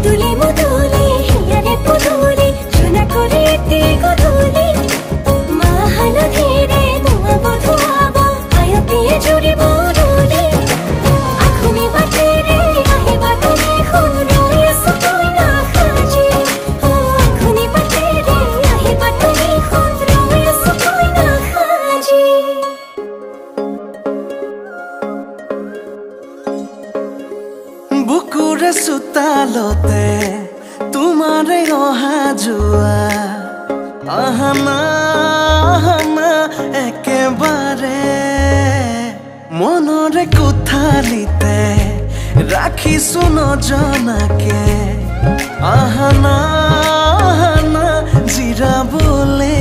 মুদুলি মুদুলি হিয়ারে পুদুলি জোনা করে এতে গধুলি মা হালধিরে ধোয়াবো ধোয়াবো আয়া পিয়ে জুড়িব রুলি আখুনি বাটে রে আহিবা তুমি খুন রয়েছ তুই না খাজি আখুনি বাটে রে আহিবা তুমি খুন রয়েছ তুই না খাজি বুকুরে সুতালতে তোমারে অহা যোৱা আহানা আহানা একেবাৰে মনৰে কোঠালিতে ৰাখিছো নজনাকে আহানা আহানা জিৰাবলে